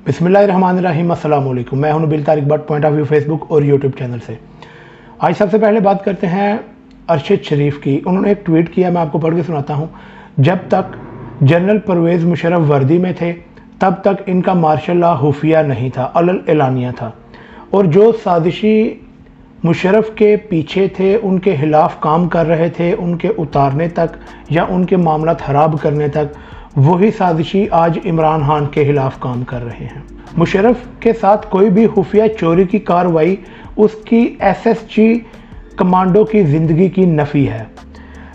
बिस्मिल्लाहिर्रहमानिर्रहीम, अस्सलाम वालेकुम। मैं हूं Nabeel Tariq Bhatt, point of view Facebook और यूट्यूब चैनल से। आज सबसे पहले बात करते हैं अरशद शरीफ की। उन्होंने एक ट्वीट किया, मैं आपको पढ़ के सुनाता हूं। जब तक जनरल परवेज़ मुशर्रफ वर्दी में थे तब तक इनका मार्शल लॉ खुफिया नहीं था, अलल एलानिया था, और जो साजिशी मुशर्रफ के पीछे थे उनके खिलाफ काम कर रहे थे, उनके उतारने तक या उनके मामला खराब करने तक, वही साजिशी आज इमरान खान के खिलाफ काम कर रहे हैं। मुशर्रफ के साथ कोई भी खुफिया चोरी की कार्रवाई उसकी SSG कमांडो की ज़िंदगी की नफ़ी है।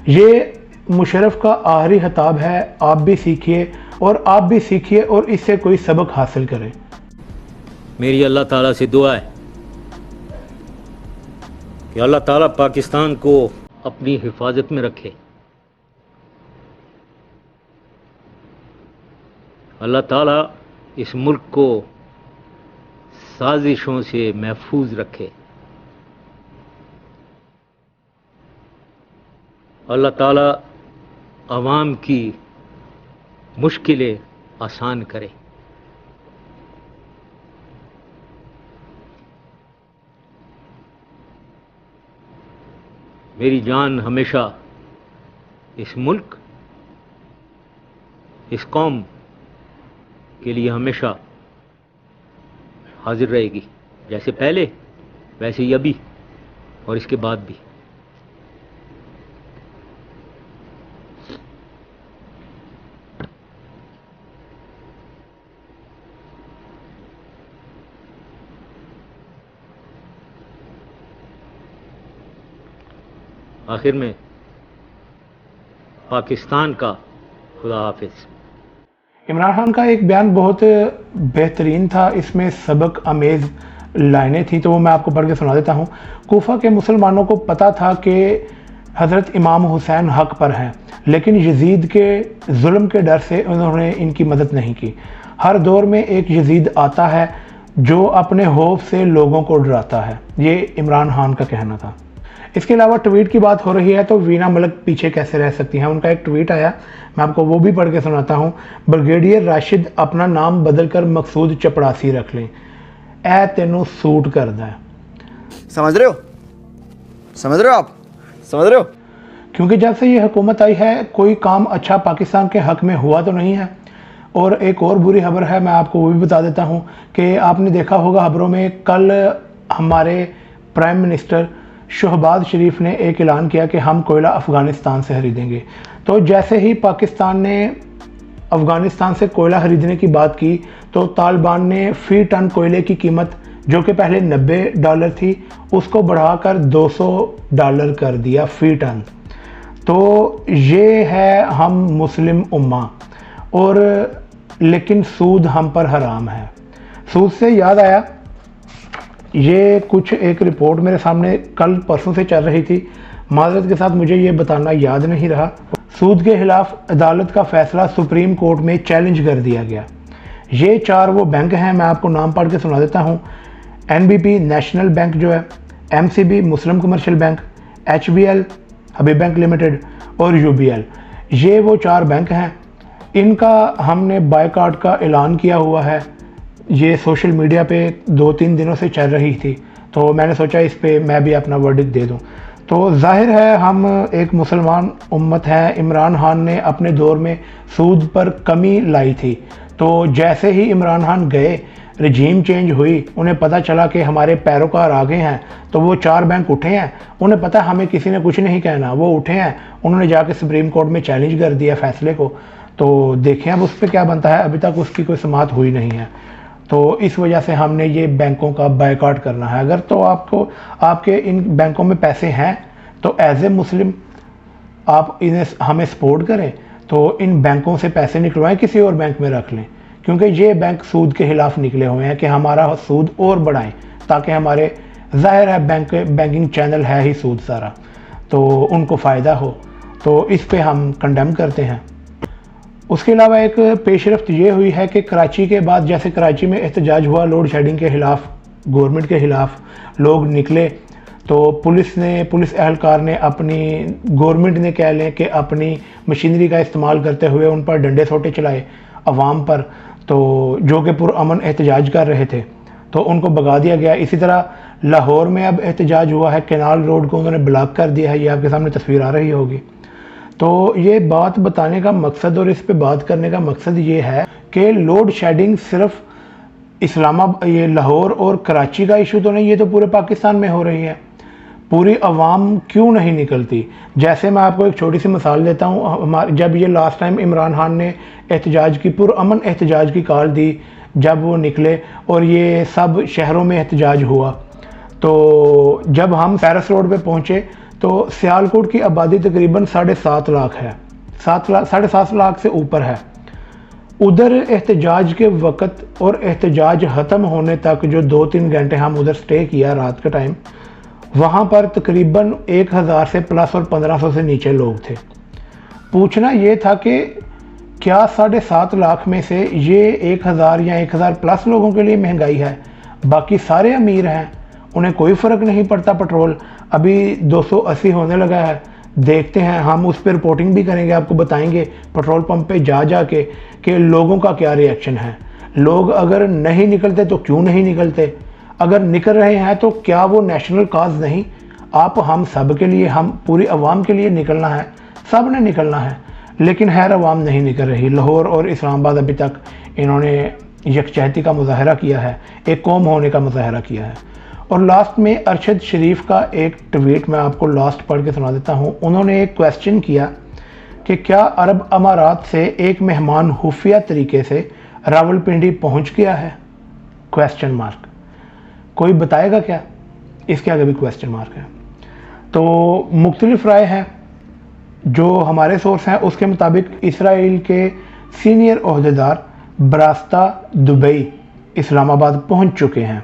ये मुशर्रफ का आखिरी खिताब है। आप भी सीखिए और आप भी सीखिए और इससे कोई सबक हासिल करें। मेरी अल्लाह ताला से दुआ है कि अल्लाह ताला पाकिस्तान को अपनी हिफाजत में रखे। अल्लाह ताला इस मुल्क को साजिशों से महफूज रखे। अल्लाह ताला अवाम की मुश्किलें आसान करे। मेरी जान हमेशा इस मुल्क, इस कौम के लिए हमेशा हाजिर रहेगी, जैसे पहले वैसे ही अभी और इसके बाद भी। आखिर में पाकिस्तान का खुदा हाफिज। इमरान खान का एक बयान बहुत बेहतरीन था, इसमें सबक आमेज़ लाइनें थी, तो वो मैं आपको पढ़ के सुना देता हूँ। कूफा के मुसलमानों को पता था कि हज़रत इमाम हुसैन हक पर हैं, लेकिन यजीद के जुल्म के डर से उन्होंने इनकी मदद नहीं की। हर दौर में एक यजीद आता है जो अपने खौफ से लोगों को डराता है, ये इमरान खान का कहना था। इसके अलावा ट्वीट की बात हो रही है तो वीना मलिक पीछे कैसे रह सकती हैं। उनका एक ट्वीट आया, मैं आपको वो भी पढ़ के सुनाता हूँ। ब्रिगेडियर राशिद अपना नाम बदलकर मकसूद चपड़ासी रख लें, ए तेनों सूट करदा है। समझ रहे हो आप समझ रहे हो? क्योंकि जब से ये हुकूमत आई है कोई काम अच्छा पाकिस्तान के हक में हुआ तो नहीं है। और एक और बुरी खबर है, मैं आपको वो भी बता देता हूँ कि आपने देखा होगा खबरों में, कल हमारे प्राइम मिनिस्टर शहबाज शरीफ ने एक ऐलान किया कि हम कोयला अफ़गानिस्तान से खरीदेंगे। तो जैसे ही पाकिस्तान ने अफ़गानिस्तान से कोयला खरीदने की बात की तो तालिबान ने फ़ी टन कोयले की कीमत, जो कि पहले $90 थी, उसको बढ़ाकर $200 कर दिया फ़ी टन। तो ये है हम मुस्लिम उम्मा, और लेकिन सूद हम पर हराम है। सूद से याद आया, ये कुछ एक रिपोर्ट मेरे सामने कल परसों से चल रही थी, माजरत के साथ मुझे ये बताना याद नहीं रहा। सूद के खिलाफ अदालत का फैसला सुप्रीम कोर्ट में चैलेंज कर दिया गया। ये 4 वो बैंक हैं, मैं आपको नाम पढ़ के सुना देता हूँ। NBP नेशनल बैंक जो है, MCB मुस्लिम कमर्शियल बैंक, HBL हबीब बैंक लिमिटेड और UBL, ये वो 4 बैंक हैं। इनका हमने बायकॉट का ऐलान किया हुआ है। ये सोशल मीडिया पे 2-3 दिनों से चल रही थी, तो मैंने सोचा इस पे मैं भी अपना वर्डिक्ट दे दूं। तो जाहिर है हम एक मुसलमान उम्मत हैं। इमरान खान ने अपने दौर में सूद पर कमी लाई थी, तो जैसे ही इमरान खान गए, रजीम चेंज हुई, उन्हें पता चला कि हमारे पैरोकार आ गए हैं, तो वो 4 बैंक उठे हैं। उन्हें पता हमें किसी ने कुछ नहीं कहना, वो उठे हैं, उन्होंने जाके सुप्रीम कोर्ट में चैलेंज कर दिया फैसले को। तो देखें अब उस पर क्या बनता है, अभी तक उसकी कोई समाअत हुई नहीं है। तो इस वजह से हमने ये बैंकों का बायकॉट करना है। अगर तो आपको आपके इन बैंकों में पैसे हैं तो एज ए मुस्लिम आप इन्हें हमें सपोर्ट करें, तो इन बैंकों से पैसे निकलवाएं, किसी और बैंक में रख लें, क्योंकि ये बैंक सूद के खिलाफ निकले हुए हैं कि हमारा सूद और बढ़ाएं, ताकि हमारे, जाहिर है बैंकिंग चैनल है ही सूद सारा, तो उनको फ़ायदा हो। तो इस पे हम कंडेम करते हैं। उसके अलावा एक पेशरफ्त ये हुई है कि कराची के बाद, जैसे कराची में एहतजाज हुआ लोड शेडिंग के ख़िलाफ़, गवर्नमेंट के ख़िलाफ़ लोग निकले, तो पुलिस एहलकार ने अपनी, गवर्नमेंट ने कह लें कि अपनी मशीनरी का इस्तेमाल करते हुए उन पर डंडे सोटे चलाए अवाम पर। तो जो कि पुरअमन एहतजाज कर रहे थे, तो उनको भगा दिया गया। इसी तरह लाहौर में अब एहतजाज हुआ है, कैनाल रोड को उन्होंने ब्लॉक कर दिया है, ये आपके सामने तस्वीर आ रही होगी। तो ये बात बताने का मकसद और इस पे बात करने का मकसद ये है कि लोड शेडिंग सिर्फ इस्लामाबाद, ये लाहौर और कराची का इशू तो नहीं, ये तो पूरे पाकिस्तान में हो रही है। पूरी अवाम क्यों नहीं निकलती? जैसे मैं आपको एक छोटी सी मिसाल देता हूँ, जब ये लास्ट टाइम इमरान खान ने एहतजाज की, पुरअमन एहतजाज की कॉल दी, जब वो निकले और ये सब शहरों में एहतजाज हुआ, तो जब हम पैरिस रोड पे पहुँचे तो सियालकोट की आबादी तकरीबन 7.5 लाख है, 7.5 लाख से ऊपर है। उधर एहतजाज के वक़्त और एहतजाज ख़त्म होने तक जो 2-3 घंटे हम उधर स्टे किया रात के टाइम, वहाँ पर तकरीबन 1000 से प्लस और 1500 से नीचे लोग थे। पूछना ये था कि क्या 7.5 लाख में से ये 1000 या 1000 प्लस लोगों के लिए महंगाई है, बाकी सारे अमीर हैं, उन्हें कोई फ़र्क नहीं पड़ता। पेट्रोल अभी 280 होने लगा है, देखते हैं, हम उस पर रिपोर्टिंग भी करेंगे, आपको बताएंगे पेट्रोल पंप पे जा के कि लोगों का क्या रिएक्शन है। लोग अगर नहीं निकलते तो क्यों नहीं निकलते, अगर निकल रहे हैं तो क्या वो नेशनल काज नहीं? आप हम सब के लिए, हम पूरी आवाम के लिए निकलना है, सब ने निकलना है, लेकिन खैर आवाम नहीं निकल रही। लाहौर और इस्लामाबाद अभी तक इन्होंने यकजहती का मुजाहरा किया है, एक कौम होने का मुजाहरा किया है। और लास्ट में अरशद शरीफ का एक ट्वीट मैं आपको लास्ट पढ़ के सुना देता हूँ। उन्होंने एक क्वेश्चन किया कि क्या अरब अमारात से एक मेहमान खुफिया तरीके से रावलपिंडी पहुँच गया है? Question mark. कोई बताएगा क्या? इसके आगे भी क्वेश्चन मार्क है। तो मुख्तलिफ राय है, जो हमारे सोर्स हैं उसके मुताबिक इसराइल के सीनियर ओहदेदार बरास्ता दुबई इस्लामाबाद पहुंच चुके हैं,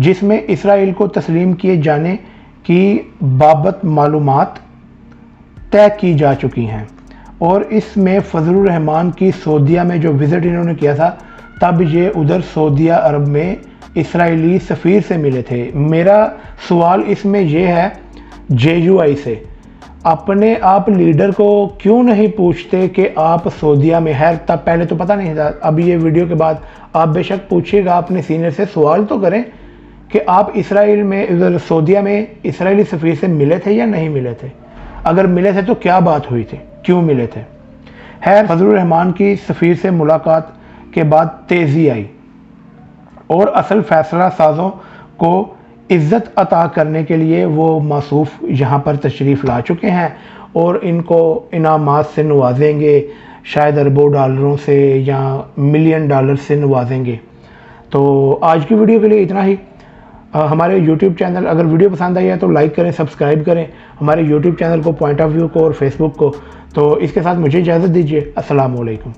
जिसमें इसराइल को तस्लीम किए जाने की बाबत मालूमात तय की जा चुकी हैं। और इसमें फजलुर रहमान की सऊदीया में जो विज़िट इन्होंने किया था, तब ये उधर सऊदीया अरब में इसराइली सफ़ीर से मिले थे। मेरा सवाल इसमें यह है JUI से, अपने आप लीडर को क्यों नहीं पूछते कि आप सऊदीया में है? तब पहले तो पता नहीं था, अभी ये वीडियो के बाद आप बेशक पूछिएगा, अपने सीनियर से सवाल तो करें कि आप इसराइल में, उधर सऊदीया में इसराइली सफ़ीर से मिले थे या नहीं मिले थे। अगर मिले थे तो क्या बात हुई थी, क्यों मिले थे? खैर, फजलुर रहमान की सफ़ीर से मुलाकात के बाद तेज़ी आई और असल फैसला साजों को इज़्ज़त अता करने के लिए वो मासूफ यहाँ पर तशरीफ़ ला चुके हैं और इनको इनामात से नवाजेंगे, शायद अरबों डॉलरों से या $मिलियन से नवाजेंगे। तो आज की वीडियो के लिए इतना ही। हमारे YouTube चैनल, अगर वीडियो पसंद आई है तो लाइक करें, सब्सक्राइब करें हमारे YouTube चैनल को, पॉइंट ऑफ व्यू को और फेसबुक को। तो इसके साथ मुझे इजाज़त दीजिए। अस्सलाम वालेकुम।